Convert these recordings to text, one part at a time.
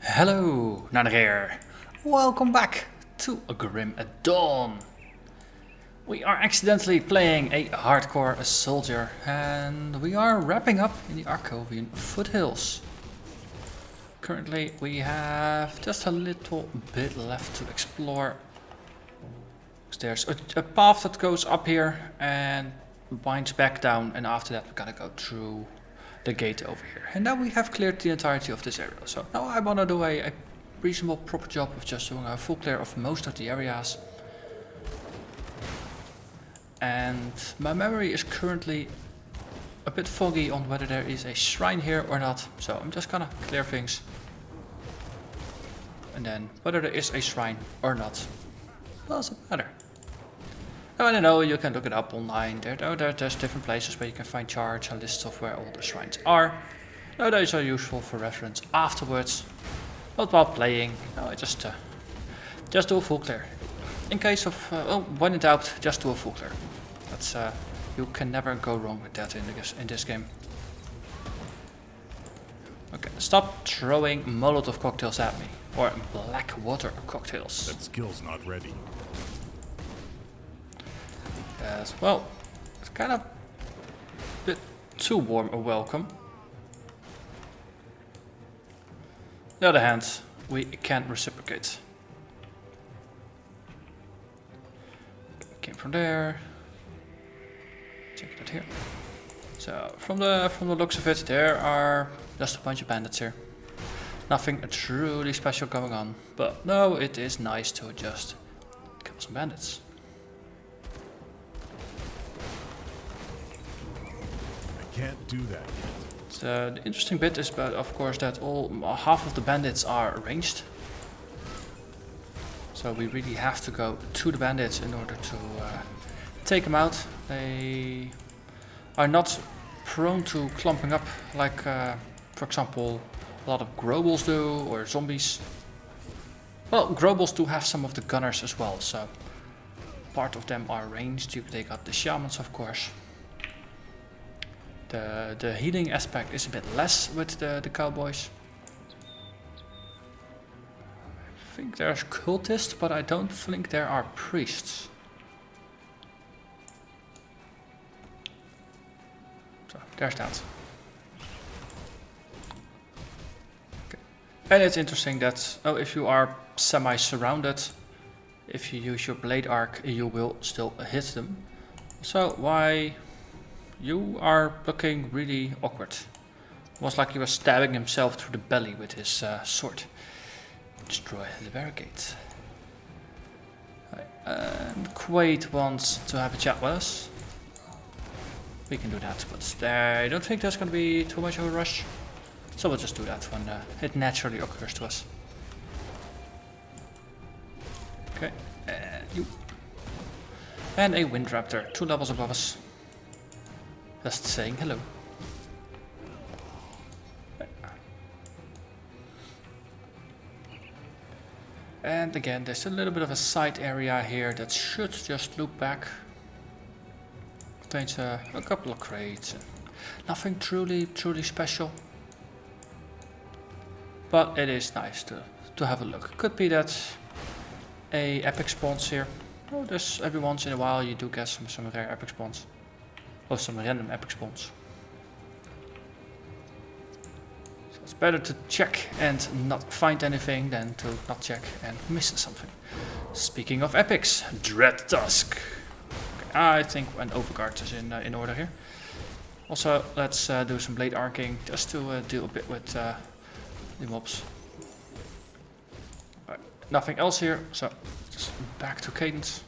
Hello, Narnach here. Welcome back to a Grim at Dawn. We are accidentally playing a hardcore soldier and we are wrapping up in the Arkovian foothills. Currently we have just a little bit left to explore. There's a path that goes up here and winds back down, and after that we're gonna go through the gate over here. And now we have cleared the entirety of this area. So now I want to do a reasonable proper job of just doing a full clear of most of the areas. And my memory is currently a bit foggy on whether there is a shrine here or not. So I'm just gonna clear things. And then whether there is a shrine or not doesn't matter. Now, I don't know, you can look it up online. There's different places where you can find charts and lists of where all the shrines are. Now those are useful for reference afterwards. Not while playing. No, I just do a full clear. In case of when in doubt, just do a full clear. That's you can never go wrong with that in this game. Okay, stop throwing Molotov cocktails at me, or black water cocktails. That skill's not ready. Yes, well, it's kind of a bit too warm a welcome. On the other hand, we can't reciprocate. Came from there. Check that here. So from the looks of it, there are just a bunch of bandits here. Nothing truly special going on, but no, it is nice to just kill some bandits. Can't do that yet. The interesting bit is, but of course, that half of the bandits are ranged. So we really have to go to the bandits in order to take them out. They are not prone to clumping up like, for example, a lot of Grobles do, or zombies. Well, Grobles do have some of the gunners as well, so part of them are ranged. They got the shamans, of course. The healing aspect is a bit less with the cowboys. I think there's cultists, but I don't think there are priests. So there's that. Okay. And it's interesting that if you are semi-surrounded, if you use your blade arc, you will still hit them. So why? You are looking really awkward. Almost like he was stabbing himself through the belly with his sword. Destroy the barricade. Right. And Quaid wants to have a chat with us. We can do that, but I don't think there's going to be too much of a rush. So we'll just do that when it naturally occurs to us. Okay, and you. And a wind raptor, 2 levels above us. Just saying hello. And again, there's a little bit of a side area here that should just loop back. Contains a couple of crates. Nothing truly special. But it is nice to have a look. Could be that a epic spawns here. Oh, there's every once in a while you do get some rare epic spawns. Or some random epic spawns. So it's better to check and not find anything than to not check and miss something. Speaking of epics, Dread Tusk. Okay, I think an Overguard is in order here. Also, let's do some blade arcing just to deal a bit with the mobs. Right, nothing else here, so just back to Cadence.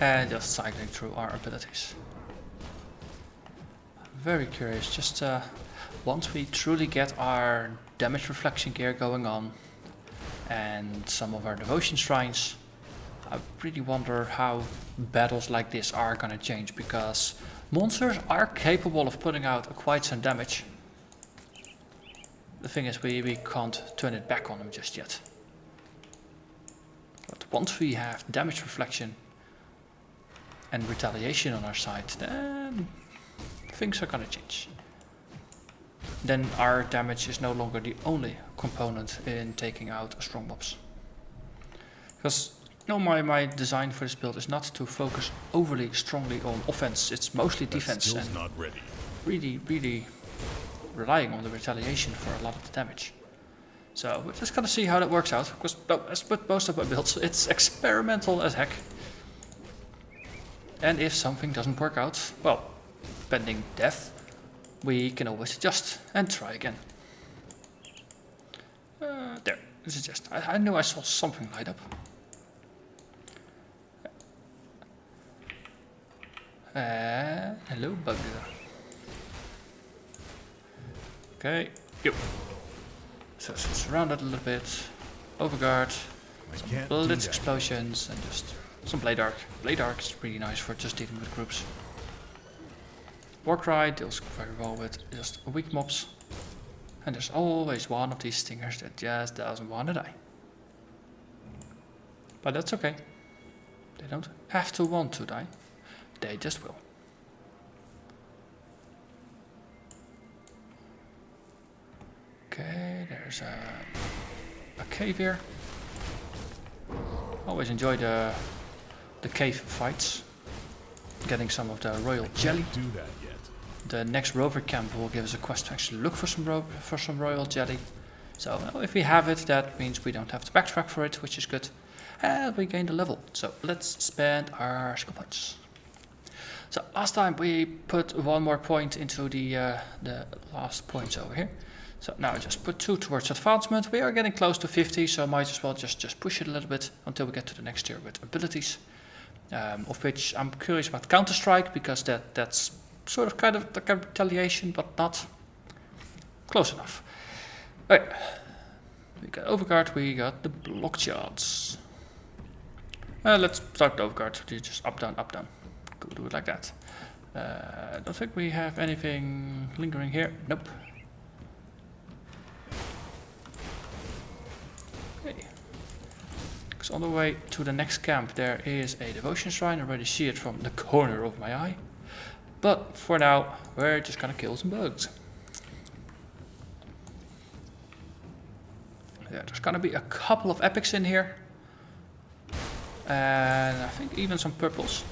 And just cycling through our abilities. Very curious, just once we truly get our damage reflection gear going on and some of our devotion shrines, I really wonder how battles like this are gonna change, because monsters are capable of putting out quite some damage. The thing is, we can't turn it back on them just yet. But once we have damage reflection and retaliation on our side, then things are gonna change. then our damage is no longer the only component in taking out strong mobs. Because my design for this build is not to focus overly strongly on offense, it's mostly defense and not ready. really relying on the retaliation for a lot of the damage. So we're just gonna see how that works out, because as with most of my builds, it's experimental as heck. And if something doesn't work out, well, pending death, we can always adjust and try again. There, this is just, I knew I saw something light up. Hello, bugger. Okay, yo. So surround it a little bit. Overguard, some blitz explosions, and just some blade arc. Blade arc is really nice for just dealing with groups. Warcry deals very well with just weak mobs. And there's always one of these stingers that just doesn't want to die. But that's okay. They don't have to want to die. They just will. Okay, there's a cave here. Always enjoy the cave fights. Getting some of the royal jelly. Do that yet. The next rover camp will give us a quest to actually look for some royal jelly. So if we have it, that means we don't have to backtrack for it, which is good. And we gained a level. So let's spend our skill points. So last time we put one more point into the last points over here. So now I just put 2 towards advancement. We are getting close to 50, so I might as well just push it a little bit until we get to the next tier with abilities. Of which I'm curious about Counter-Strike, because that's sort of kind of like a retaliation, but not close enough. Okay, we got Overguard, we got the block charts. Let's start with Overguard. Just up, down, up, down. Go do it like that. I don't think we have anything lingering here. Nope. Okay. Because on the way to the next camp there is a devotion shrine. I already see it from the corner of my eye. But for now, we're just gonna kill some bugs. Yeah, there's gonna be a couple of epics in here. And I think even some purples.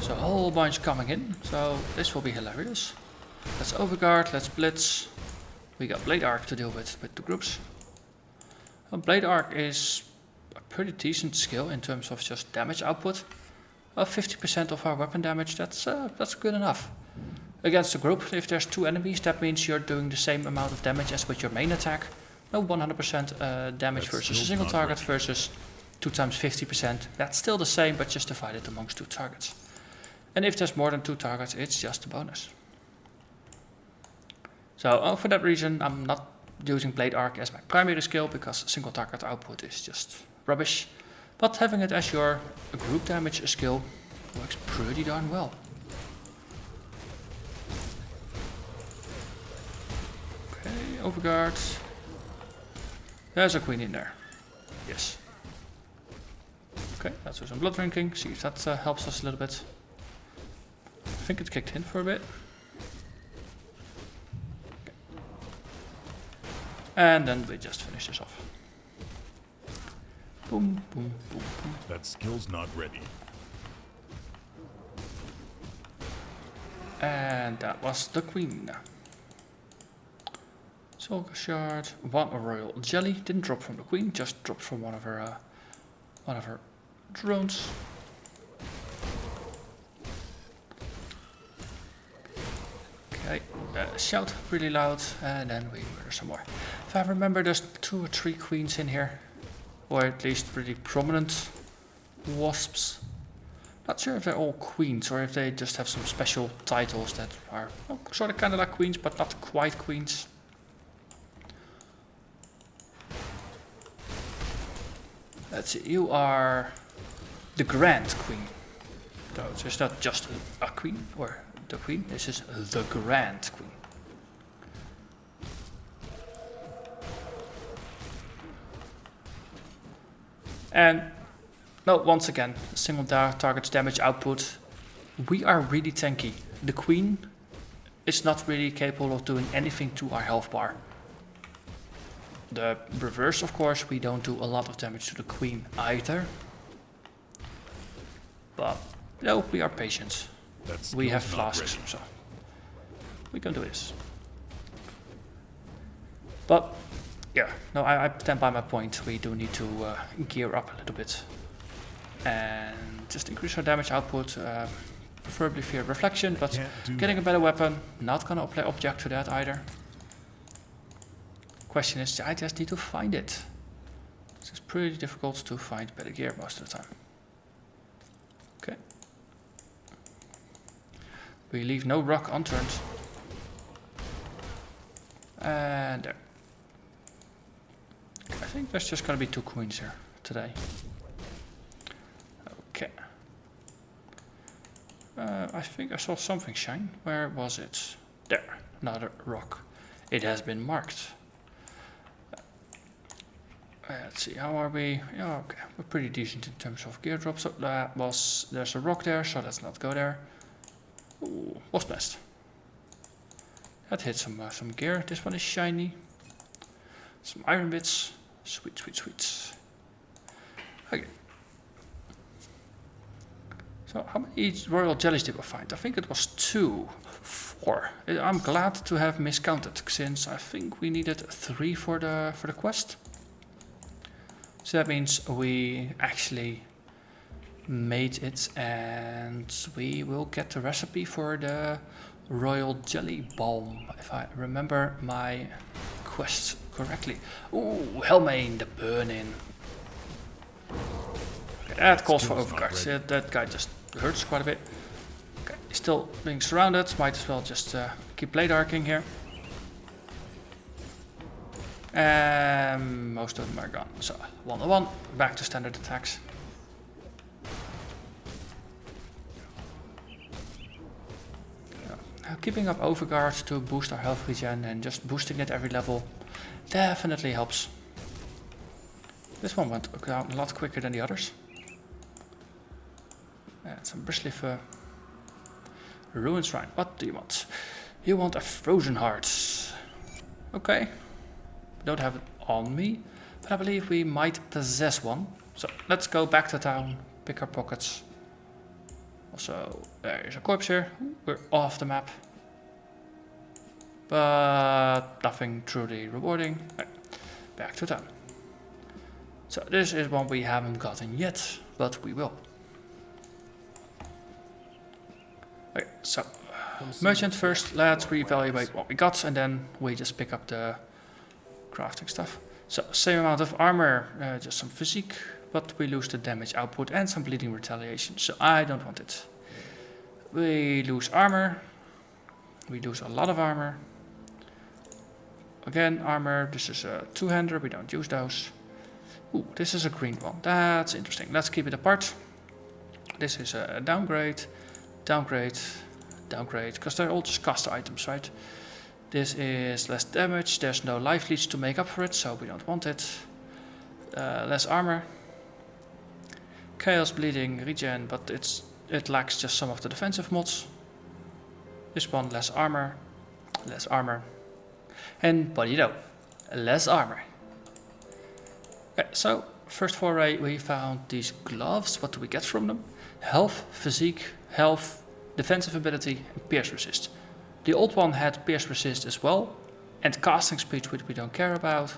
So a whole bunch coming in, so this will be hilarious. Let's Overguard, let's Blitz. We got Blade Arc to deal with the groups. Well, Blade Arc is a pretty decent skill in terms of just damage output. 50% of our weapon damage, that's good enough. Against a group, if there's 2 enemies, that means you're doing the same amount of damage as with your main attack. No 100% damage versus a single target versus 2 times 50%. That's still the same, but just divided amongst 2 targets. And if there's more than 2 targets, it's just a bonus. So for that reason, I'm not using Blade Arc as my primary skill, because single target output is just rubbish. But having it as your group damage skill works pretty darn well. Okay, Overguard. There's a queen in there. Yes. Okay, let's do some blood drinking, see if that helps us a little bit. I think it kicked in for a bit. Okay. And then we just finish this off. Boom, boom, boom, boom. That skill's not ready. And that was the queen. Soul shard, 1 royal jelly. Didn't drop from the queen, just dropped from one of her drones. Okay, shout really loud, and then we murder some more. If I remember, there's 2 or 3 queens in here, or at least really prominent wasps. Not sure if they're all queens or if they just have some special titles that are sort of kind of like queens, but not quite queens. Let's see, you are the Grand Queen. So it's not just a queen or the queen, this is the Grand Queen. And no, once again, single target damage output. We are really tanky. The queen it's not really capable of doing anything to our health bar. The reverse, of course, we don't do a lot of damage to the queen either. But, no, we are patient. We have flasks, so we can do this. But, yeah, no, I stand by my point. We do need to gear up a little bit. And just increase our damage output, preferably via reflection, but getting a better weapon, not gonna object to that either. Question is, I just need to find it. It's pretty difficult to find better gear most of the time. Okay. We leave no rock unturned. And there. I think there's just gonna be 2 queens here today. Okay. I think I saw something shine. Where was it? There. Another rock. It has been marked. Let's see, how are we? Yeah, okay, we're pretty decent in terms of gear drop. So there's a rock there, so let's not go there. Ooh, wasp nest. That hit some gear. This one is shiny. Some iron bits. Sweet, sweet, sweet. Okay. So how many royal jellies did we find? I think it was 2. 4. I'm glad to have miscounted, since I think we needed 3 for the quest. So that means we actually made it, and we will get the recipe for the royal jelly balm, if I remember my quest correctly. Ooh, Helmane, the burn-in. Okay, that calls for Overguard. That guy just hurts quite a bit. Okay, still being surrounded, might as well just keep blade arcing here. And most of them are gone. So 1-1, back to standard attacks. Keeping up Overguard to boost our health regen and just boosting it every level definitely helps. This one went down a lot quicker than the others. And some bristly fur. Ruined Shrine. What do you want? You want a frozen heart. Okay. Don't have it on me, but I believe we might possess one. So let's go back to town, pick our pockets. Also, there is a corpse here. We're off the map. But nothing truly rewarding. Right. Back to town. So this is one we haven't gotten yet, but we will. Okay, so merchant first. Let's reevaluate what we got, and then we just pick up the crafting stuff. So same amount of armor, just some physique, but we lose the damage output and some bleeding retaliation, so I don't want it. We lose armor. We lose a lot of armor. Again, armor. This is a 2-hander. We don't use those. Ooh, this is a green one. That's interesting. Let's keep it apart. This is a downgrade, downgrade, downgrade, because they're all just caster items, right? This is less damage. There's no life leech to make up for it, so we don't want it. Less armor. Chaos bleeding, regen, but it lacks just some of the defensive mods. This one, less armor. Less armor. And what do you know? Less armor. Okay, so first foray, we found these gloves. What do we get from them? Health, physique, health, defensive ability, and pierce resist. The old one had pierce resist as well, and casting speed, which we don't care about.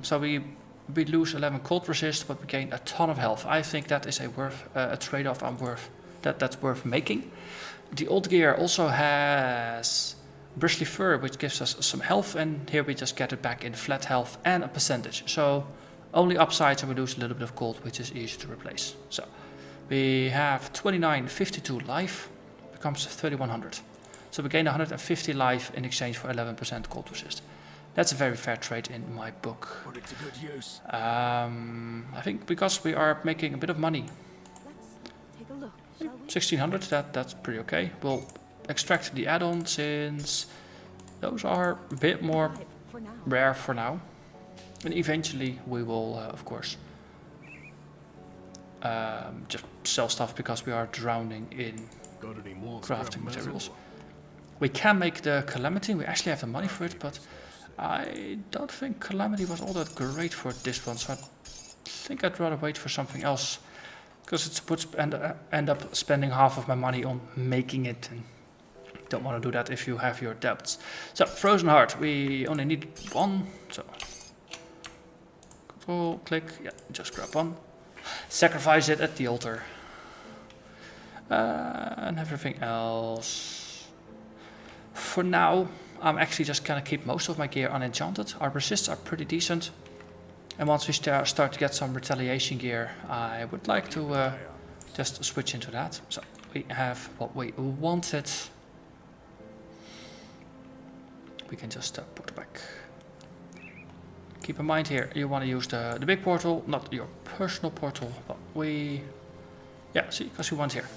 So we lose 11 cold resist, but we gain a ton of health. I think that is a trade-off that's worth making. The old gear also has bristly fur, which gives us some health, and here we just get it back in flat health and a percentage. So only upsides, and we lose a little bit of gold, which is easy to replace. So we have 2952 life, becomes 3100. So we gain 150 life in exchange for 11% cold resist. That's a very fair trade in my book. Put it to good use. I think because we are making a bit of money. Let's take a look, shall we? 1600, that's pretty okay. We'll extract the add-on since those are a bit more rare for now. And eventually we will, of course, just sell stuff because we are drowning in Got any more crafting materials. We can make the Calamity, we actually have the money for it, but I don't think Calamity was all that great for this one, so I think I'd rather wait for something else. Because it would end up spending half of my money on making it, and don't want to do that if you have your debts. So, Frozen Heart, we only need one, so Control, click, yeah, just grab one. Sacrifice it at the altar. And everything else. For now, I'm actually just gonna keep most of my gear unenchanted. Our resists are pretty decent. And once we start to get some retaliation gear, I would like to just switch into that. So we have what we wanted. We can just put it back. Keep in mind here, you want to use the big portal, not your personal portal, but we... Yeah, see, because we want here.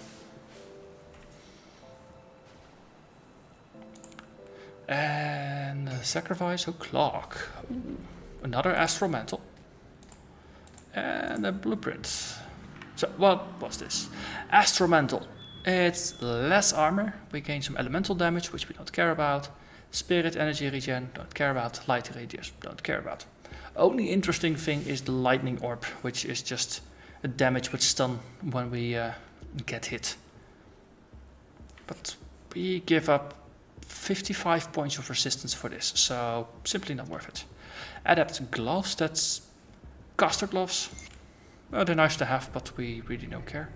And sacrifice a clock. Ooh, another astral mantle. And a blueprint. So, what was this? Astral mantle. It's less armor. We gain some elemental damage, which we don't care about. Spirit energy regen, don't care about. Light radius, don't care about. Only interesting thing is the lightning orb, which is just a damage with stun when we get hit. But we give up 55 points of resistance for this, so simply not worth it. Adept gloves, that's caster gloves. Well, they're nice to have, but we really don't care.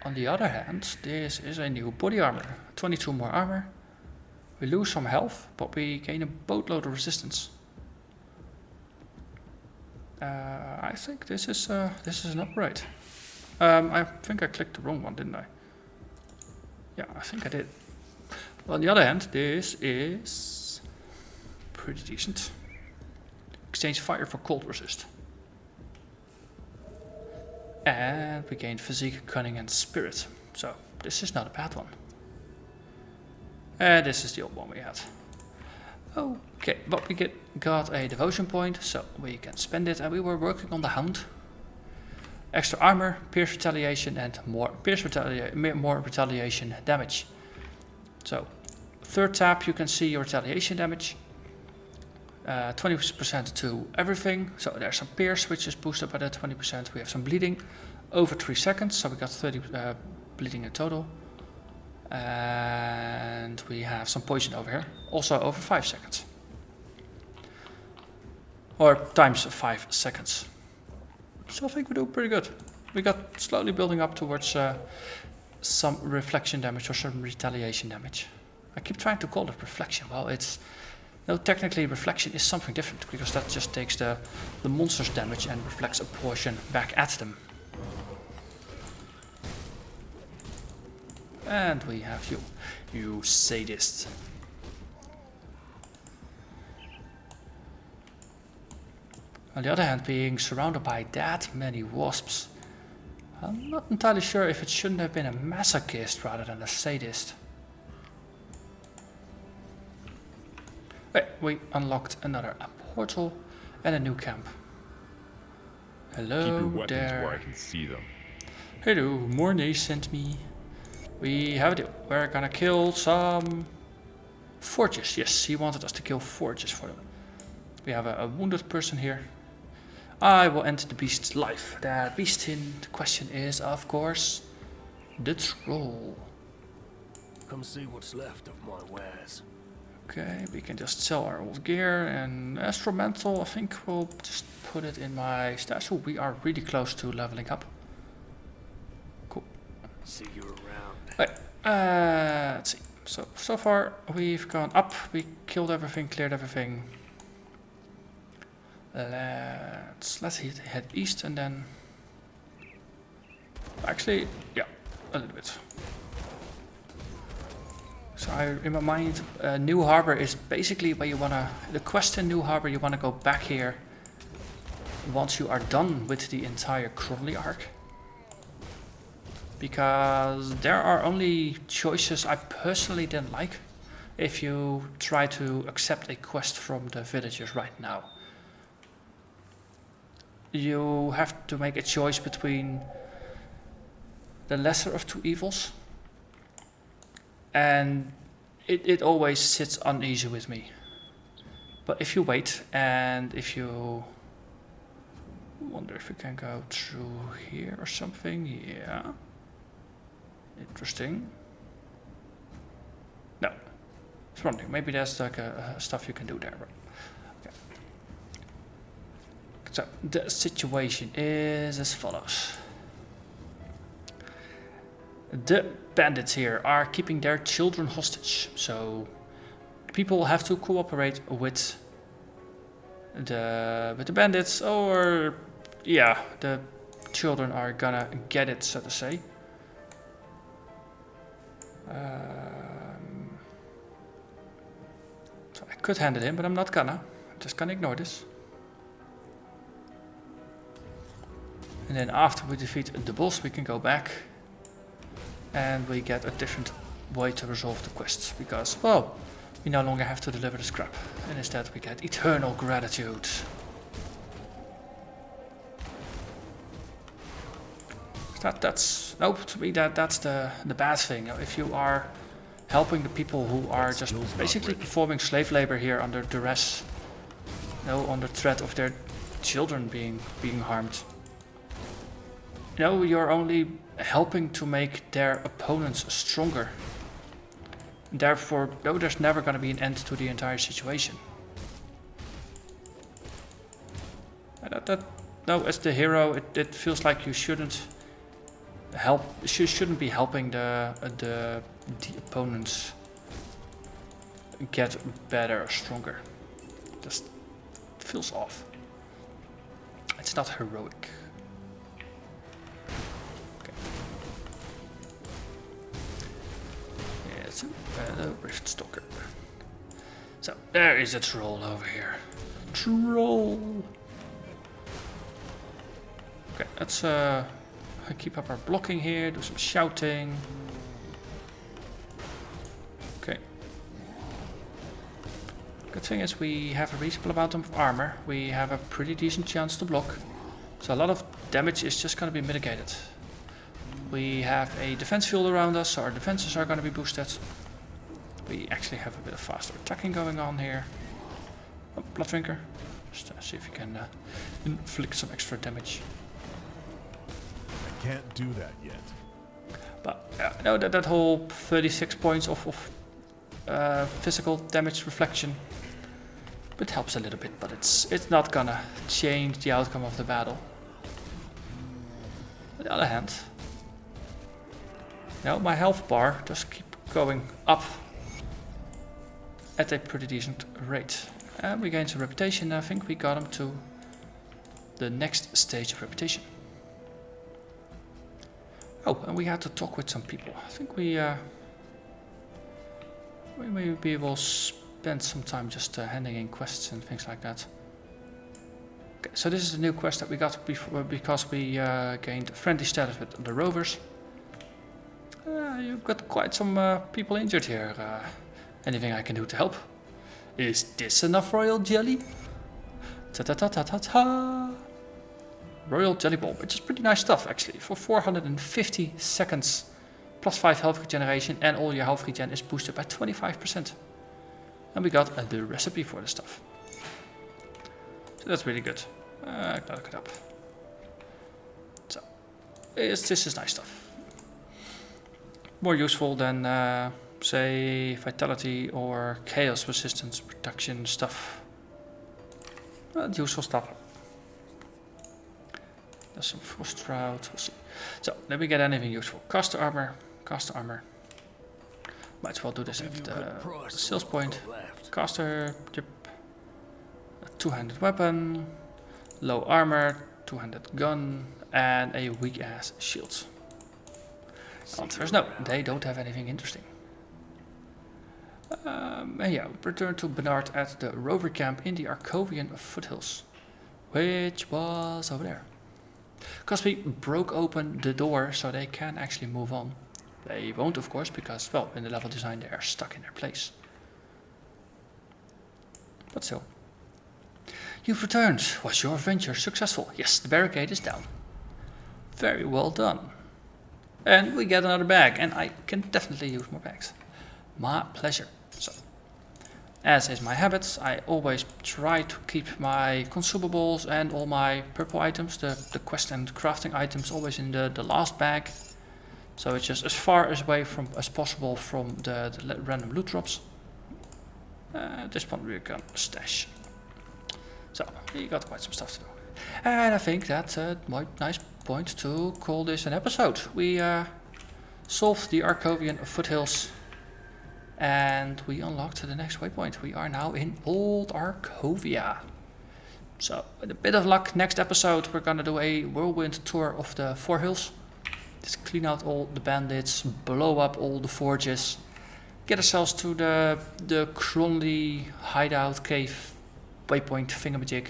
On the other hand, this is a new body armor. 22 more armor. We lose some health, but we gain a boatload of resistance. I think this is an upgrade. I think I clicked the wrong one, didn't I? Yeah, I think I did. Well, on the other hand, this is pretty decent. Exchange fire for cold resist. And we gained physique, cunning and spirit. So this is not a bad one. And this is the old one we had. Okay, but we got a devotion point, so we can spend it. And we were working on the hound. Extra armor, pierce retaliation and more retaliation damage. So, third tab you can see your retaliation damage. 20% to everything. So there's some pierce which is boosted by that 20%. We have some bleeding over 3 seconds, so we got 30 bleeding in total. And we have some poison over here, also over 5 seconds. Or times 5 seconds. So I think we do pretty good. We got slowly building up towards some reflection damage or some retaliation damage. I keep trying to call it reflection. Well, it's... No, technically reflection is something different, because that just takes the monster's damage and reflects a portion back at them. And we have you sadist. On the other hand, being surrounded by that many wasps, I'm not entirely sure if it shouldn't have been a masochist rather than a sadist. Wait, we unlocked another portal and a new camp. Hello Keep your weapons there. where I can see them. Hello, Mornay sent me. We have a deal. We're gonna kill some forges. Yes, he wanted us to kill forges for them. We have a wounded person here. I will end the beast's life. The beast in question is, of course, the troll. Come see what's left of my wares. Okay, we can just sell our old gear, and astral mantle, I think we'll just put it in my stash. Oh, we are really close to leveling up. Cool. See you around. Right, let's see. So far we've gone up, we killed everything, cleared everything. Let's head east and then... Actually, yeah, a little bit. So in my mind, New Harbor is basically where you wanna... The quest in New Harbor, you wanna go back here once you are done with the entire Crawley arc. Because there are only choices I personally didn't like if you try to accept a quest from the villagers right now. You have to make a choice between the lesser of two evils. And it always sits uneasy with me. But if you wait, and if you... wonder if we can go through here or something. Yeah. Interesting. No. I was wondering, maybe there's like a stuff you can do there. Okay. So, the situation is as follows. The bandits here are keeping their children hostage. So, people have to cooperate with the bandits, or yeah, the children are gonna get it, so to say. So I could hand it in, but I'm not gonna. I'm just gonna ignore this. And then after we defeat the boss, we can go back and we get a different way to resolve the quests, because, well, we no longer have to deliver the scrap, and instead we get eternal gratitude. Nope, to me that's the bad thing. If you are helping the people who are just basically performing slave labor here under duress, under threat of their children being harmed. You're only helping to make their opponents stronger. Therefore, there's never going to be an end to the entire situation. As the hero, it feels like you shouldn't help. You shouldn't be helping the opponents get better or stronger. Just feels off. It's not heroic. The Rift Stalker. So there is a troll over here. Troll. Okay, let's keep up our blocking here. Do some shouting. Okay. Good thing is we have a reasonable amount of armor. We have a pretty decent chance to block. So a lot of damage is just going to be mitigated. We have a defense field around us, so our defenses are going to be boosted. We actually have a bit of faster attacking going on here. Oh, Bloodwinker. Just see if you can inflict some extra damage. I can't do that yet. But I know that whole 36 points of physical damage reflection, it helps a little bit, but it's not gonna change the outcome of the battle. On the other hand, my health bar does keep going up at a pretty decent rate. And we gained some reputation. I think we got him to the next stage of reputation. Oh, and we had to talk with some people. I think we maybe will spend some time just handing in quests and things like that. Okay, so this is the new quest that we got before, because we gained friendly status with the rovers. You've got quite some people injured here. Anything I can do to help? Is this enough royal jelly? Ta-ta-ta-ta-ta-ta! Royal jelly ball, which is pretty nice stuff actually. For 450 seconds, plus 5 health regeneration, and all your health regen is boosted by 25%. And we got the recipe for the stuff. So that's really good. I gotta look it up. So, this is nice stuff. More useful than, say, vitality or chaos resistance reduction stuff. Useful stuff. There's some frost route. We'll see. So, let me get anything useful. Caster armor. Caster armor. Might as well do this at the sales point. Caster. Yep. A two-handed weapon. Low armor. Two-handed gun. And a weak ass shield. Answer is no, they don't have anything interesting. And yeah, return to Bernard at the rover camp in the Arkovian foothills, which was over there. Because we broke open the door so they can actually move on. They won't, of course, because, well, in the level design they are stuck in their place. But still. You've returned. Was your venture successful? Yes, the barricade is down. Very well done. And we get another bag, and I can definitely use more bags. My pleasure. So, as is my habit, I always try to keep my consumables and all my purple items, the quest and crafting items, always in the last bag. So it's just as far away as possible from the random loot drops. At this point we can stash. So, you got quite some stuff to do. And I think that's a nice point to call this an episode. We solved the Arkovian foothills and we unlocked the next waypoint. We are now in Old Arkovia. So with a bit of luck, next episode we're gonna do a whirlwind tour of the foothills. Just clean out all the bandits, blow up all the forges, get ourselves to the Cronley hideout cave waypoint thingamajig.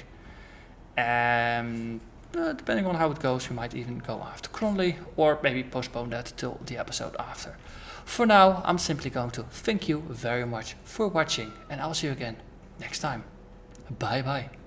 And depending on how it goes, we might even go after Cronley or maybe postpone that till the episode after. For now, I'm simply going to thank you very much for watching and I'll see you again next time. Bye bye.